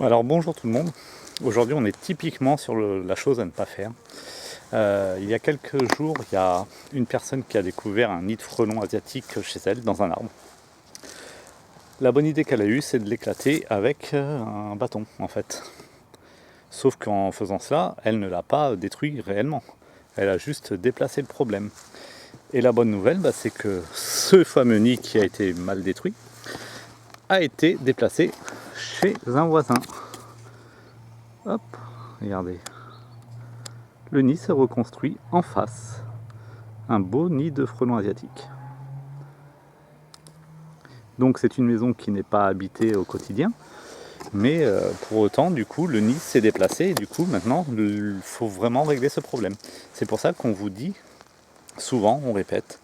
Alors bonjour tout le monde, aujourd'hui on est typiquement sur la chose à ne pas faire. Il y a quelques jours, il y a une personne qui a découvert un nid de frelons asiatiques chez elle dans un arbre. La bonne idée qu'elle a eue, c'est de l'éclater avec un bâton en fait. Sauf qu'en faisant cela, elle ne l'a pas détruit réellement. Elle a juste déplacé le problème. Et la bonne nouvelle, c'est que ce fameux nid qui a été mal détruit a été déplacé chez un voisin. Hop, regardez. Le nid s'est reconstruit en face. Un beau nid de frelons asiatiques. Donc c'est une maison qui n'est pas habitée au quotidien, mais pour autant, du coup, le nid s'est déplacé et du coup, maintenant, il faut vraiment régler ce problème. C'est pour ça qu'on vous dit, souvent, on répète,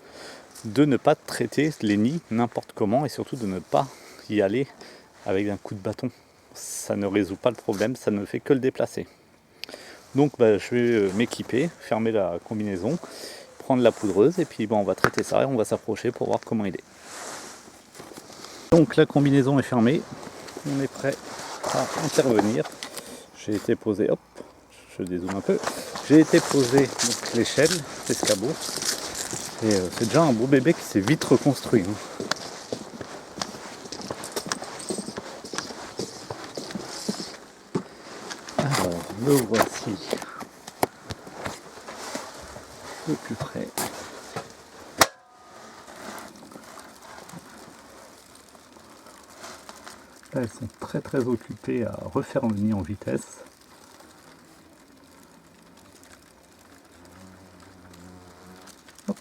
de ne pas traiter les nids n'importe comment et surtout de ne pas y aller avec un coup de bâton. Ça ne résout pas le problème, ça ne fait que le déplacer. Donc je vais m'équiper, fermer la combinaison, prendre la poudreuse et puis on va traiter ça et on va s'approcher pour voir comment il est. Donc la combinaison est fermée, on est prêt à intervenir. J'ai été posé, hop, je dézoome un peu, j'ai été posé l'échelle, l'escabeau, et c'est déjà un beau bébé qui s'est vite reconstruit. Alors le voici de plus près. Là, elles sont très occupées à refaire le nid en vitesse. Hop.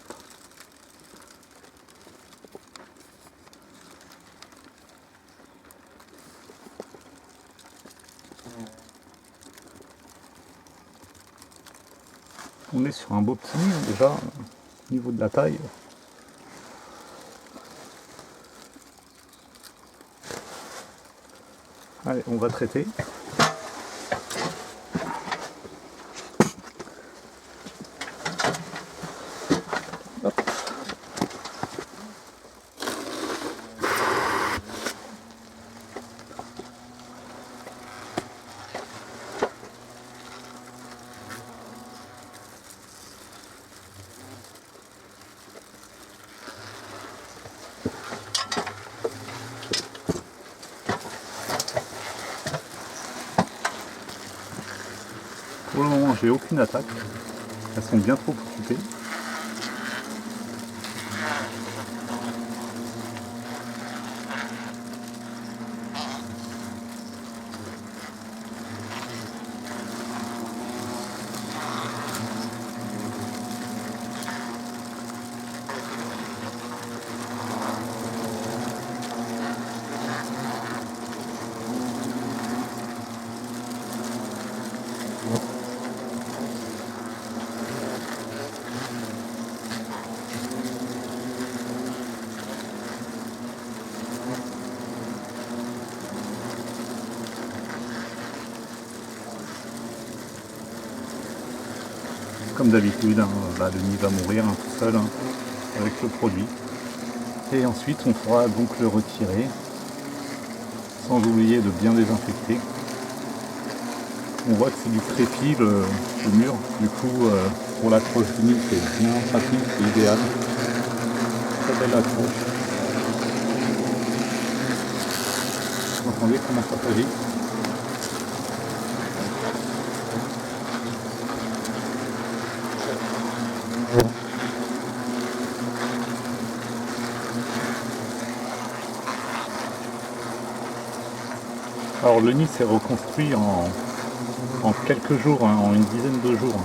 On est sur un beau petit nid déjà, au niveau de la taille. Allez, on va traiter. Hop. Pour le moment, j'ai aucune attaque. Elles sont bien trop occupées. Comme d'habitude, le nid va mourir tout seul avec le produit. Et ensuite, on pourra donc le retirer, sans oublier de bien désinfecter. On voit que c'est du crépi le mur, du coup pour l'accroche du nid c'est bien pratique, c'est idéal. Très belle accroche. Vous entendez comment ça fait vite. Alors le nid s'est reconstruit en quelques jours, en une dizaine de jours.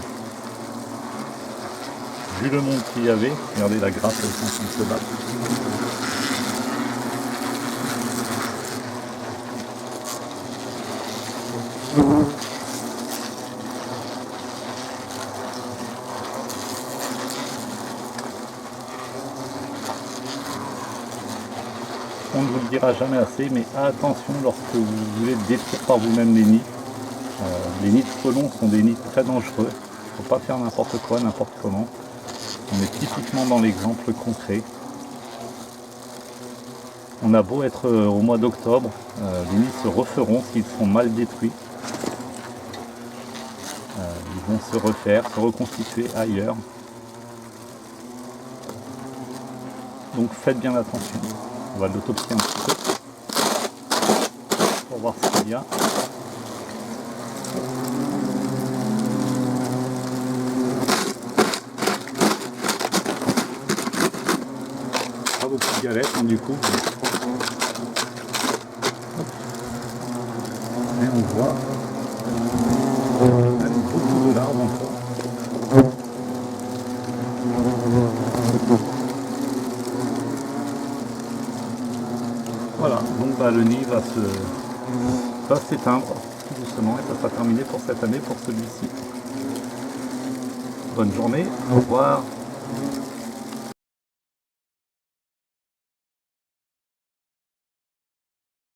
Vu le monde qu'il y avait, regardez la grappe est en train de se battre. On ne vous le dira jamais assez, mais attention lorsque vous voulez détruire par vous-même les nids. Les nids de frelons sont des nids très dangereux. Il ne faut pas faire n'importe quoi, n'importe comment. On est typiquement dans l'exemple concret. On a beau être au mois d'octobre, les nids se referont s'ils sont mal détruits. Ils vont se refaire, se reconstituer ailleurs. Donc faites bien attention. On va l'autopsier un petit peu pour voir ce qu'il y a. Pas beaucoup de galettes hein, du coup. Et on voit beaucoup de larves encore. Voilà, donc le nid va s'éteindre tout doucement et ça sera terminé pour cette année pour celui-ci. Bonne journée, au revoir.